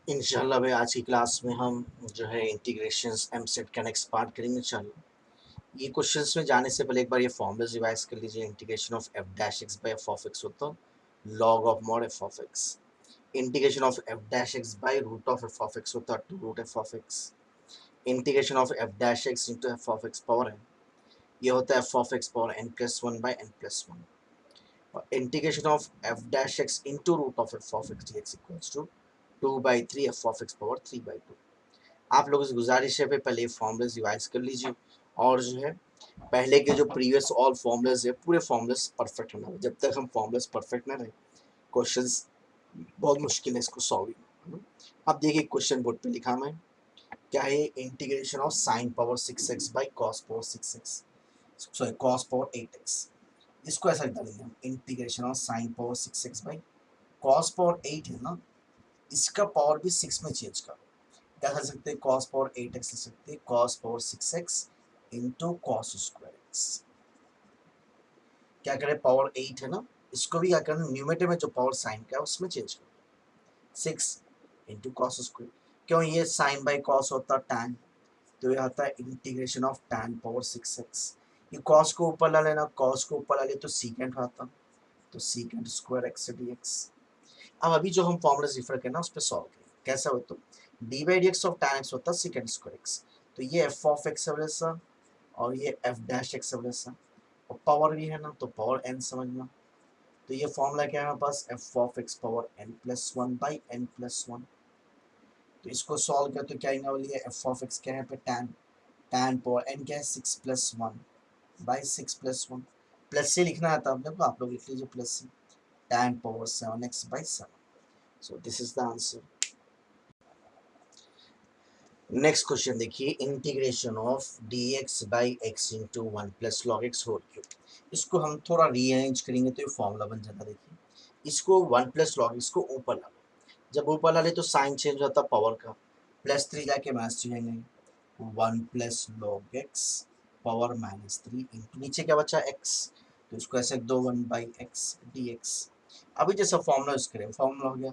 इंशाल्लाह भाई आज की क्लास में हम जो है इंटीग्रेशंस एमसेट का नेक्स्ट पार्ट करेंगे इंशाल्लाह। ये क्वेश्चंस में जाने से पहले एक बार ये फॉर्मूला रिवाइज कर लीजिए। Integration of f dash x by f of x होता log of mod f of x. Integration of f dash x by root of f of x होता two root f of x. Integration of f dash x into f of x power n, ये होता है f of x power n plus one by n plus one. और integration of f dash x into root of f of x d x equals to two by three f of x power three by two. आप लोगों से गुजारिश है पहले formulas revise कर लीजिए और जो है पहले के जो प्रीवियस ऑल फॉर्मूलेस है पूरे फॉर्मूलेस परफेक्ट होना है। जब तक हम फॉर्मूलेस परफेक्ट ना रहे क्वेश्चंस बहुत मुश्किल है इसको सॉल्व। अब देखिए क्वेश्चन बोर्ड पे लिखा मैं क्या है, integration of sine power 6x by cos power 6x, sorry cos power 8x। इसको ऐसा डालेंगे हम, integration of sine power 6x by cos power 8 है ना, इसका पावर भी 6 में चेंज करो। क्या कर सकते हैं, कॉस पावर 8x लिख सकते हैं, cos power 6x into cos square x. क्या करें, पावर 8 है ना, इसको भी क्या करना, न्यूमेटर में जो पावर साइन का है उसमें चेंज करो, 6 इंटू कॉस स्क्वायर। क्यों, ये साइन बाई कॉस होता है टैन, तो ये आता है integration of tan power 6x। ये कॉस को ऊपर ला लेना, कॉस को ऊपर ला ले तो सीकेंट आता, तो secant square x d x. अब अभी जो हम फॉर्मूला रिफर करना उस पर सॉल्व करें, कैसा हो तो D by d x of tan x होता है सेकेंड स्क्वायर एक्स, तो ये एफ ऑफ एक्स वैसा और ये एफ डैश एक्स वैसा, और पावर भी है ना तो पावर एन समझना। तो ये फॉर्मूला क्या है हमारे पास, f of x power n plus one by n plus one. तो इसको सॉल्व कर तो क्या आएगा, बोलिए एफ ऑफ एक्स क्या है पे टैन, टैन पावर एन क्या है 6 plus one by 6 plus one, plus से लिखना आता है तो आप लोग लिख लीजिए प्लस से, tan power 7x by 7। So this is the answer. Next question देखिए, integration of d x by x into one plus log x whole cube. इसको हम थोड़ा रीअरेंज करेंगे तो ये फॉर्मूला बन जाता। देखिए इसको वन प्लस लॉग इसको ऊपर ला लो, जब ऊपर ला ले तो साइन चेंज होता पावर का, प्लस थ्री जाके माइनस थ्री आएंगे, one plus log x power minus three into नीचे क्या बचा एक्स, तो इसको ऐसे दो one by x d x. अभी जैसा फॉर्मूला यूज करें, फॉर्मूला हो गया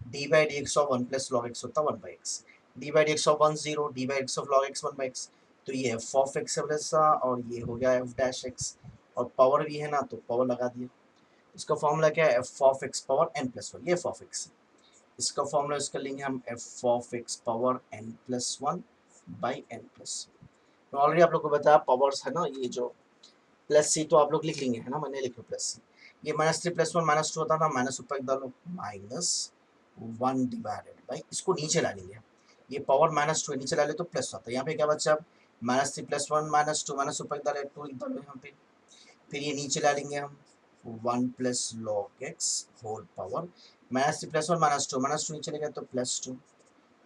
d by d x of one plus log x होता one by x, d by d x of one zero, d by x of log x one by x. तो ये f of x वैसा और ये हो गया f dash x, और power भी है ना तो पावर लगा दिया। इसका फॉर्मूला क्या है, f of x power n plus one, ये एफ ऑफ एक्स। इसका फॉर्मूला यूज कर लेंगे हम f of x power n plus one by n plus. तो ऑलरेडी आप लोग को बताया पावर्स है ना, ये जो प्लस सी तो आप लोग लिख लेंगे है ना, मैंने लिखा प्लस सी। ये minus three plus one minus to होता था, माइनस ऊपर डालो माइनस वन डिवाइडेड बाई, इसको नीचे ला लेंगे, ये पावर माइनस टू नीचे ला ले तो प्लस होता है, यहाँ पे क्या बचा अब minus three plus one minus to, minus ऊपर डाले टू लिख डालो यहाँ पे, फिर ये नीचे ला लेंगे हम one plus log x whole power minus three plus one minus two नीचे लेगा तो प्लस टू।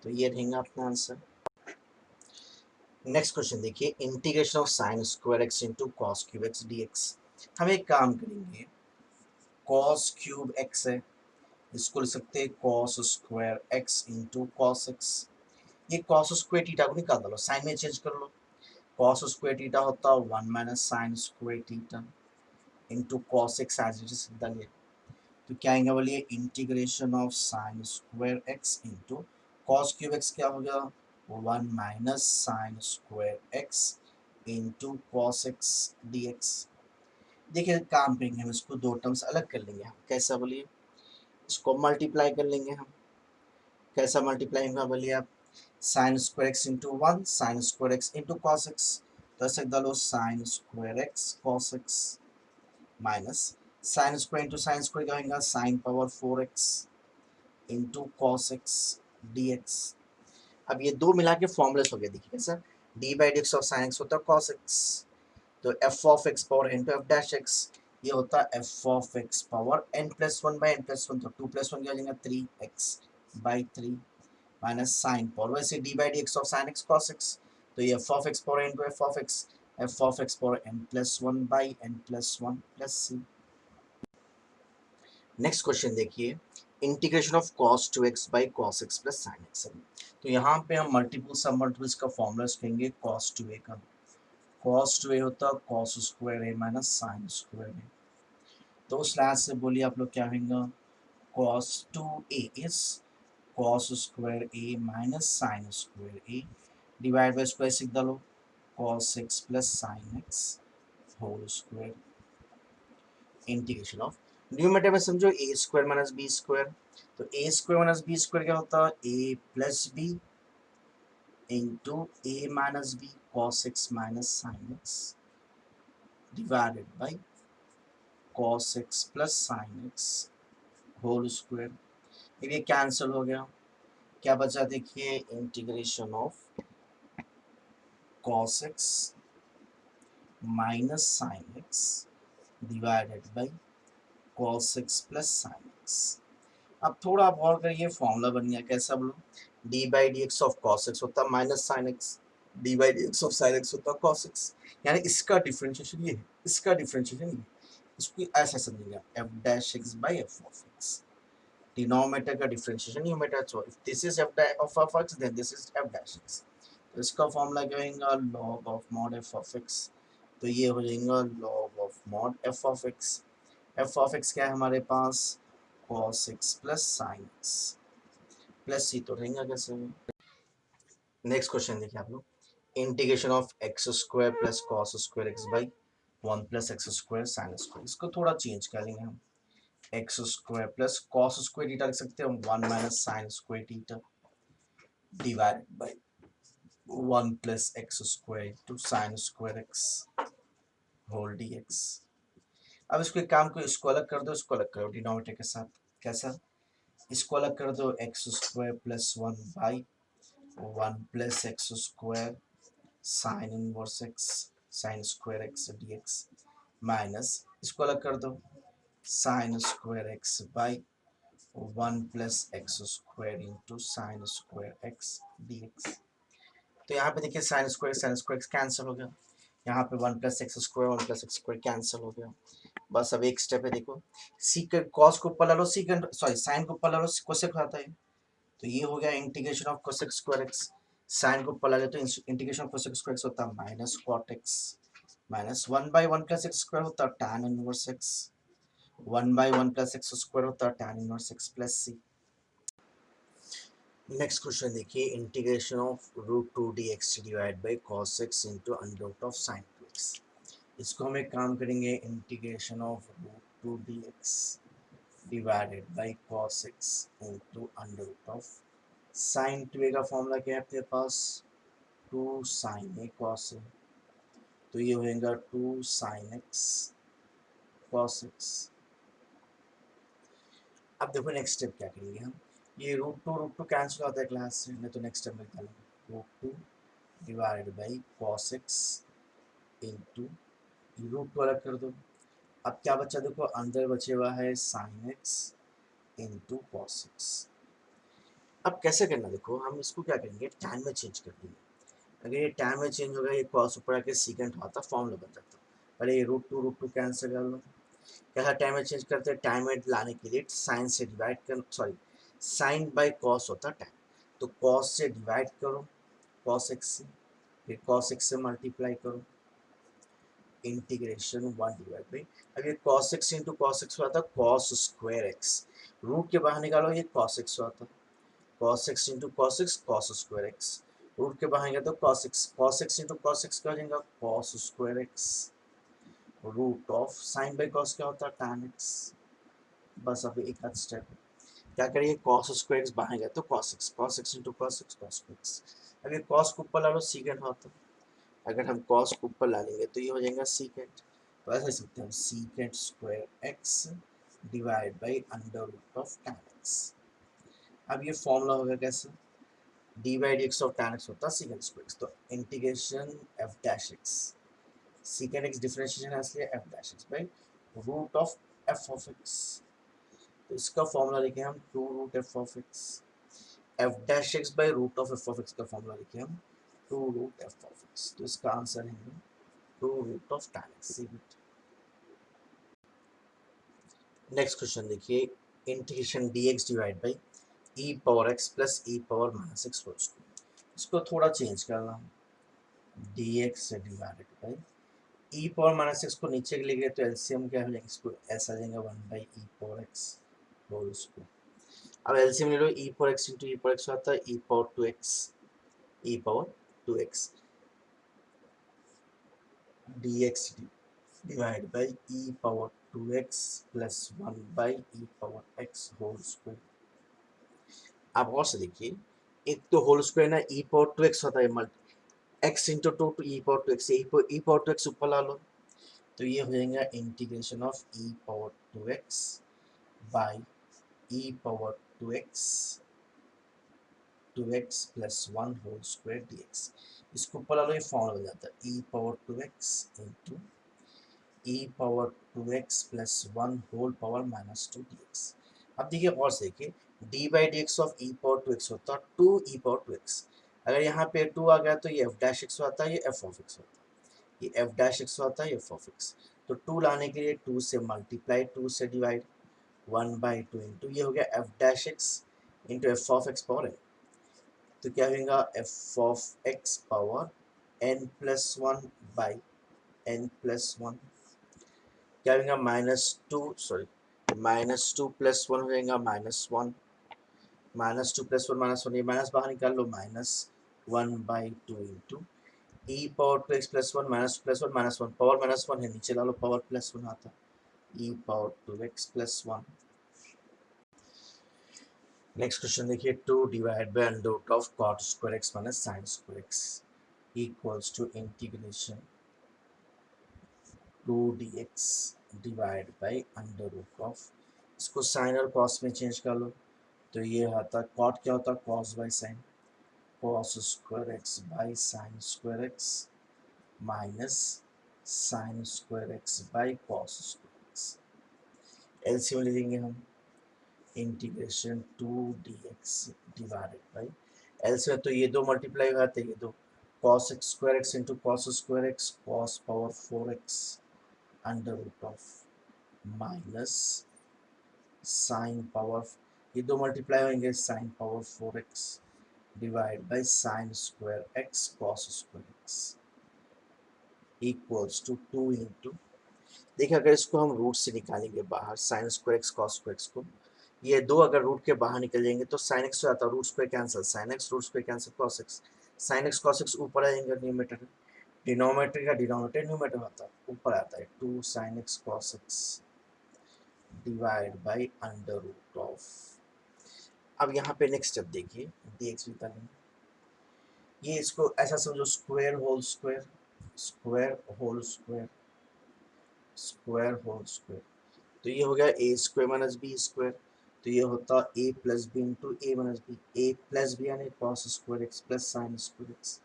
तो ये रहेगा अपना आंसर। नेक्स्ट क्वेश्चन देखिए, integration of sine square x into cos cube x d x. हम एक काम करेंगे, कॉस क्यूब एक्स है, इसको लिख सकते हैं cos square x into cos x. ये कॉस स्क्वायर थीटा को निकाल दो, साइन में चेंज कर लो, कॉस स्क्वायर थीटा होता है one minus sine square theta into cos x as it is डालिए। तो क्या आएगा बोलिए, integration of sine square x into cos cube x क्या हो गया, one minus sine square x into cos x d x. देखिए काम करेंगे हम, इसको दो टर्म्स अलग कर लेंगे हम, कैसा बोलिए, इसको मल्टीप्लाई कर लेंगे हम, कैसा मल्टीप्लाई होगा बोलिए आप, sign square x into one sine square x into cos x, तो ऐसे डालो sign square x cos x minus sine square into sine square क्या होगा, sign power four x into cos x d x. अब ये दो मिला के फॉर्मूलेस हो गया, देखिए कैसा, d by d x of sine x होता है कॉस एक्स, तो f of x power n to f dash x, ये होता है f of x power n plus one by n plus one, तो टू प्लस वन क्या हो जाएगा three x by three minus sine power वैसे d by d x of sine x cos x, तो ये f of x power n to f of x power n plus one by n plus one plus c. Next question देखिए, integration of cos two x by cos x plus sine x. तो यहाँ पे हम multiple सब multiples का formula कहेंगे cos two a का, cos two a होता है cos square a minus sine square a. तो उस लिहाज से बोलिए आप लोग क्या होगा, cos two a is cos square a minus sine square a divide by square सीख डालो cos x plus sine x whole square integration of numerator में समझो a square minus b square, तो a square minus b square क्या होता है a plus b into a minus b cos x minus sine x divided by cos x plus sine x whole square. ये cancel हो गया, क्या बचा देखिए integration of cos x minus sine x divided by cos x plus sine x. अब थोड़ा आप और करिए, फॉर्मूला बन गया कैसा बोलो D by d x of cos x होता है minus sine x, d by d x of sine x होता है कॉस एक्स, यानी इसका डिफरेंशिएशन ये है, इसका डिफरेंशिएशन ये, इसको ऐसा समझिएगा f dash x by f of x, denominator का differentiation numerator, so if this is f of x then this is f dash x, तो इसका फॉर्मूला क्या होगा log of mod f of x, तो ये हो जाएगा log of mod f of x. F of x क्या है हमारे पास cos x plus sine x plus c, तो रहेगा कैसे। नेक्स्ट क्वेश्चन देखिए आप लोग integration of x square plus cos square x by one plus x square sine square, इसको थोड़ा चेंज करेंगे हम, x square plus cos square theta लिख सकते हैं one minus sine square theta divided by one plus x square two sine square x whole d x. अब इसको एक काम को इसको अलग कर दो, इसको अलग करो डिनोमिनेटर के साथ, कैसा इसको अलग कर दो x square plus one by one plus x square sine inverse x sign square x d x minus इसको अलग कर दो sign square x by one plus x square into sine square x d x. तो यहाँ पे देखिए sine square cancel हो गया, यहाँ पे one plus x square cancel हो गया। बस अब एक स्टेप है, देखो सीकेंट कॉस को ऊपर ला लो, सीकेंट सॉरी साइन को ऊपर ला लो, कोसेक आता है, तो ये हो गया integration of cosec square x, sine को ऊपर ला ले तो integration of cosec square x होता है minus cot x minus one by one plus x square होता है tan inverse x, one by one plus x square होता है tan inverse x plus c. Next question देखिए integration of root two d x divide by cos x into under root of sine two x, इसको हम एक काम करेंगे integration of root two d x divided by cos x into under root of sine two a का formula क्या है अपने पास two sine a cos a, तो ये होगा two sine x cos x. अब देखो नेक्स्ट स्टेप क्या करेंगे हम, ये रूट टू कैंसिल होता है क्लास से, नहीं तो नेक्स्ट स्टेप में डालेंगे root two divide by cos x into root two अलग कर दो, अब क्या बचा देखो अंदर बचे हुआ है sine x into cos x. अब कैसे करना देखो हम इसको क्या करेंगे टाइम में चेंज कर देंगे, अगर ये टाइम में चेंज होगा ये कॉस ऊपर आके सीकेंट आता फॉर्मूला बन जाता, पहले ये रूट टू कैंसिल कर लो, कैसा टाइम में चेंज करते हैं टाइम में लाने के लिए साइन से डिवाइड कर सॉरी साइन बाय कॉस होता है टाइम, तो कॉस से डिवाइड करो कॉस एक्स से, फिर कॉस एक्स से मल्टीप्लाई करो इंटीग्रेशन वन डिवाइड बाई, अब ये cos x into cos x हुआ था कॉस स्क्वायर एक्स, रूट के बाहर निकालो ये cos x हुआ था cos x into cos x cos square x, root के बाहर गया तो cos x into cos x क्या हो जाएगा cos square x root of sine by cos क्या होता है tan x। बस अब एक आध स्टेप क्या करिए cos स्क्वायर एक्स बाहर गया तो cos x into cos x, अब ये cos को ऊपर ला लो सीकेंट होता, अगर हम cos को ऊपर ला लेंगे तो ये हो जाएगा सीकेंट, तो ऐसा सकते हैं secant square x divide by under root of tan x। अब ये फॉर्मूला होगा कैसे d by d x of tan x होता है सीकेंट स्क्वायर एक्स, तो integration f dash x secant x differentiation है इसलिए f dash x by root of f of x, तो इसका फॉर्मूला लिखे हम two root f of x, f dash x by root of x का formula लिखे हम two root f of x, तो इसका आंसर है two root of tan x। Next question देखिए integration dx divide by e power x plus e power minus x whole square, इसको थोड़ा change करना dx से divided by e power minus x को नीचे के लिए गए तो एलसीएम क्या हो जाएगा इसको ऐसा आ जाएगा one by e power x whole square. अब एलसीएम ले लो, e power x into e power x आता है e power two x, e power two x d x divide by e power two x plus one by e power x whole square. आप और से देखिए, एक तो whole square ना ई power two x होता है, x into two e power two x, e power two x ऊपर ला लो, तो ये हो जाएगा integration of e power two x by e power two x plus one whole square d x. इसको ऊपर ला लो, ये फॉर्म हो जाता है e power two x into e power two x plus one whole power minus two d x. अब देखिए और से देखिए, d by d x of e power two x होता है two e power two x. अगर यहाँ पे टू आ गया तो ये एफ डैश एक्स आता है, ये एफ ऑफ एक्स होता है, ये एफ डैश एक्स होता है, ये एफ ऑफ एक्स। तो टू लाने के लिए टू से मल्टीप्लाई, टू से divide, one by two into ये हो गया f dash x into f of x power n. तो क्या होगा f of x power n plus one by n plus one. क्या होगा minus two, sorry minus two plus one हो जाएगा minus one, minus two plus one, ये minus बाहर निकाल लो, minus one by two into e power two x plus one minus plus one minus one, power minus one है, नीचे ला लो power plus one आता, e power two x plus one. Next question देखिए, two divide by under root of cot square x minus sine square x equals to integration two d x divide by under root of, इसको sine और cos में change कर लो, तो ये आता cot क्या होता है cos by sine, cos square x by sine square x minus sine square x by cos square x. LCM ले लेंगे हम, integration two d x divided by, LCM तो ये दो मल्टीप्लाई हो जाते, ये दो cos x square x into cos square x cos power four x under root of minus sine power, ये दो मल्टीप्लाई होंगे sine power four x divide by sine square x cos square x equals to two into, देखिए अगर इसको हम root से निकालेंगे बाहर sine square x cos square x को, ये दो अगर रूट के बाहर निकल जाएंगे तो साइन एक्स हो जाता है, root square cancel, sine x root square cancel cos x, sine x cos x ऊपर आ जाएंगे न्यूमेटर, डिनोमिनेटर का डिनोमिनेटर न्यूमेटर होता है ऊपर आता है, two sine x cos x divide by under root of. अब यहाँ पे नेक्स्ट स्टेप देखिए, डी एक्स निकालेंगे, ये इसको ऐसा समझो square whole square, square whole square, square whole square, तो ये हो गया a square minus b square, तो ये होता a plus b into a minus b, a plus b यानी cos square x plus sine square x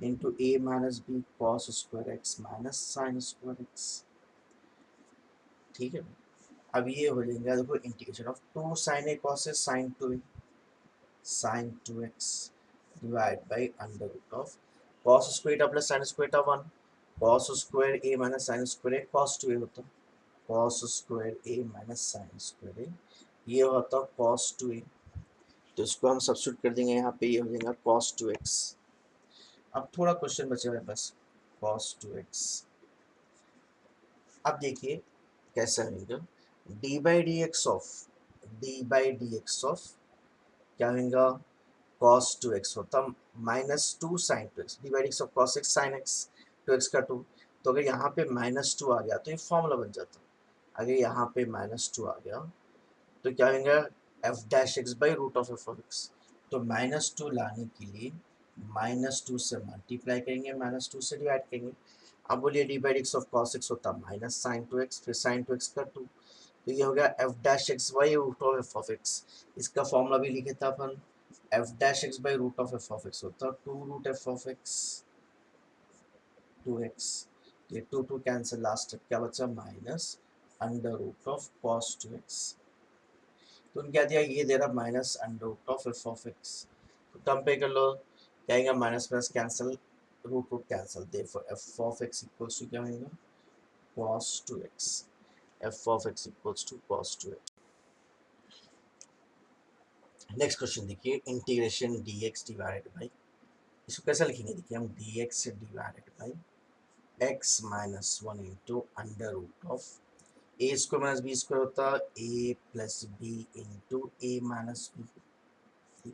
into a minus b cos square x minus sine square x. ठीक है, अब ये हो जाएगा देखो integration of two sine a cos a sine two a sine two x divide by under root of cos square plus sine square one, cos square a minus sine square A cos two a होता, cos square a minus sine square ए, ये होता cos two ए, तो इसको हम substitute कर देंगे यहाँ पे, ये हो जाएगा कॉस टू एक्स। अब थोड़ा क्वेश्चन बचे हुए बस, कॉस टू एक्स, अब देखिए कैसा होगा, d by d x of, d by d x of क्या होगा कॉस टू एक्स होता minus two sine two x, d by d x of cos x sine x two x का two, तो अगर यहाँ पे माइनस टू आ गया तो ये फॉर्मूला बन जाता, अगर यहाँ पे माइनस टू आ गया तो क्या होगा f dash x by root of f of x, तो माइनस टू लाने के लिए माइनस टू से मल्टीप्लाई करेंगे, माइनस टू से डिवाइड करेंगे, अब बोलिए d by x of cos x होता माइनस साइन टू एक्स, फिर साइन टू एक्स का टू, तो ये हो गया f dash x by root of f of x, इसका फॉर्मूला भी लिखे था अपन, f dash x by root of f of x होता two root f of x two x, ये टू टू कैंसिल, लास्ट क्या बचा minus under root of cos two x, तो क्या दिया ये दे रहा minus under root of f of x, तो कंपेयर कर लो क्या आएगा minus plus cancel, root root cancel, therefore f of x equals to क्या होगा cos 2x, f of x equals to cos 2x। Next question देखिए, integration dx divided by, इसको कैसा लिखेंगे देखिए हम, dx divided by x minus one into under root of a square minus b square होता है a plus b into a minus b.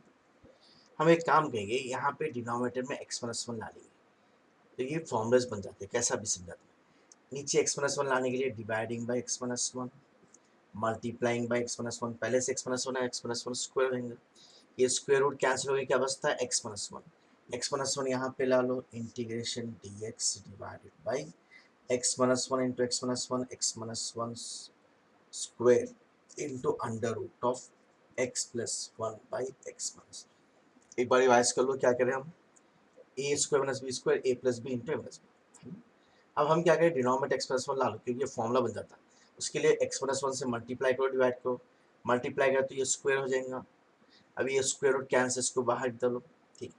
हम एक काम करेंगे, यहाँ पे डिनोमिनेटर में एक्स माइनस वन ला लेंगे तो ये फॉर्मूलाज बन जाते हैं, कैसा भी समझाते हैं। नीचे एक्स माइनस वन लाने के लिए dividing by x minus one, multiplying by x minus one, पहले से एक्स माइनस वन है, एक्स माइनस वन स्क्वायर रहेंगे, ये स्क्वायर रूट कैंसिल हो गया, क्या बचता है x minus one. X minus one यहाँ पे ला लो, integration d x divided by x minus one into x minus one square into under root of x plus one by x minus. एक बार रिवाइज कर लो, क्या करें हम, a square minus b square a plus b into a plus b. अब हम क्या करें, डिनोमिनेटर एक्स प्लस वन ला लो क्योंकि ये फॉर्मूला बन जाता है। उसके लिए एक्स प्लस वन से मल्टीप्लाई करो, डिवाइड करो, मल्टीप्लाई करो तो ये स्क्वायर हो जाएगा। अब ये स्क्वायर रूट कैंसिल, इसको बाहर डालो, ठीक।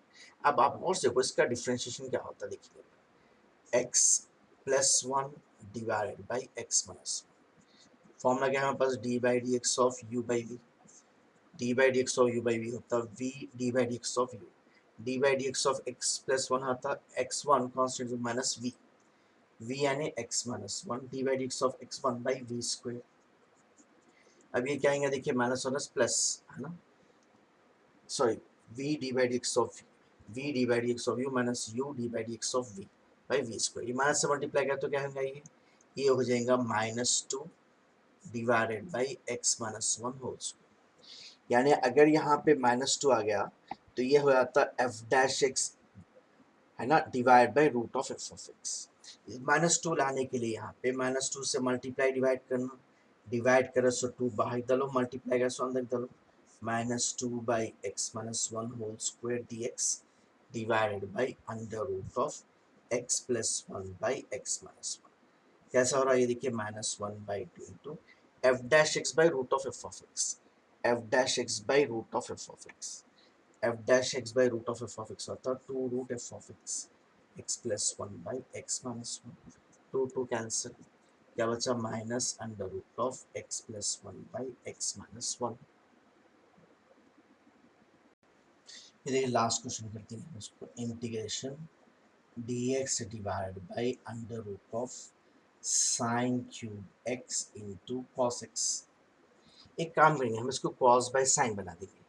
अब आप और देखो इसका डिफ्रेंशिएशन क्या होता है, देखिए x plus one divided by x minus one. Formula क्या है हमारे पास, d by d x of u by v, d by d x of u by v होता है v d by d x of u, d by d x of x plus one होता x one constant minus v, v यानी x minus one d by d x of x one by v square. अब ये क्या आएंगे, देखिए minus one plus है ना, sorry v d by d x of v d by d x of u minus u d by d x of v by v square. ये minus से multiply करें तो क्या होगा, ये हो जाएगा minus two divided by x minus one whole square. यानी अगर यहाँ पे माइनस टू आ गया तो ये हो जाता एफ डैश एक्स है ना, divide by root of f of x. Minus two लाने के लिए यहाँ पे माइनस टू से मल्टीप्लाई डिवाइड करना, डिवाइड करो सो टू बाहर डालो, मल्टीप्लाई करो सो अंदर डालो, minus two by x minus one whole square d x divided by under root of x plus one by x minus one. कैसा हो रहा है ये देखिए, minus one by two into f dash x by root of f of x, f dash x by root of f of x, f dash x by root of f of x होता है two root f of x, x plus one by x minus one, two two cancel, क्या बचा minus under root of x plus one by x minus one. ये देखिए last question करते हैं उसको, integration d x divide by under root of sine cube x into cos x. एक काम करेंगे हम इसको कॉस बाई साइन बना देंगे,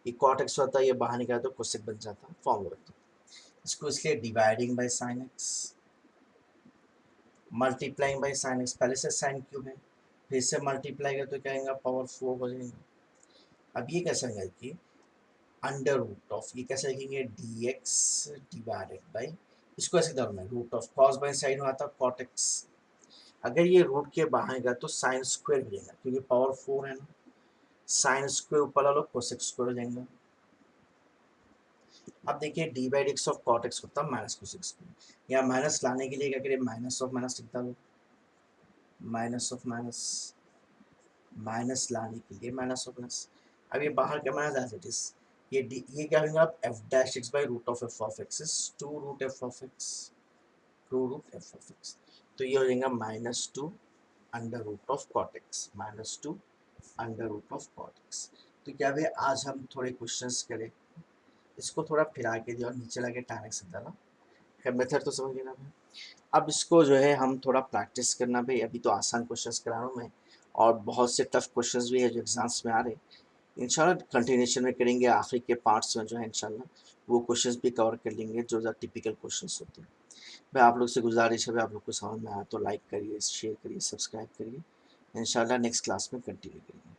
ये कॉट एक्स होता है, ये बाहर निकाला तो कोसेक बन जाता है, फॉर्मूला बनता है इसको, इसलिए dividing by sine x multiplying by sine x, पहले से साइन क्यूब है फिर से मल्टीप्लाई कर तो क्या आएगा पावर 4 हो जाएगा। अब ये कैसे आएगा कि अंडर रूट ऑफ, ये कैसे लिखेंगे डी एक्स डिवाइडेड बाई, इसको ऐसे करना है root of cos by sine हुआ था कॉट एक्स, अगर ये रूट के बाहर गया तो साइन स्क्वायर मिलेगा क्योंकि पावर 4 है ना, साइन स्क्वायर ऊपर ला लो कोसेक स्क्वायर हो जाएगा। अब देखिए d by x of cot x होता है माइनस कोसेक स्क्वायर, यहाँ माइनस लाने के लिए क्या करिए माइनस ऑफ माइनस लिख डालो, माइनस ऑफ माइनस, माइनस लाने के लिए माइनस ऑफ माइनस, अब ये बाहर का माइनस एज इट इज, ये क्या होगा आप f dash x by root of f of x is two root f of x, two root f of x, तो ये हो जाएगा minus two under root of cot x, minus two under root of cot x. तो क्या भाई आज हम थोड़े क्वेश्चंस करें, इसको थोड़ा फिरा के दिया और नीचे लगे टाइम एक सकता ना, खैर मेथड तो समझ गए ना भाई। अब इसको जो है हम थोड़ा प्रैक्टिस करना भाई, अभी तो आसान क्वेश्चंस करा रहा हूँ मैं और बहुत से टफ क्वेश्चंस भी है जो एग्जाम्स में आ रहे हैं, इंशाल्लाह कंटिन्यूशन में करेंगे, आखिरी के पार्ट्स में जो है इंशाल्लाह वो क्वेश्चंस भी कवर कर लेंगे जो टिपिकल क्वेश्चंस होते हैं। मैं आप लोग से गुजारिश है, आप लोग को समझ में आया तो लाइक करिए, शेयर करिए, सब्सक्राइब करिए, इंशाल्लाह नेक्स्ट क्लास में कंटिन्यू करेंगे।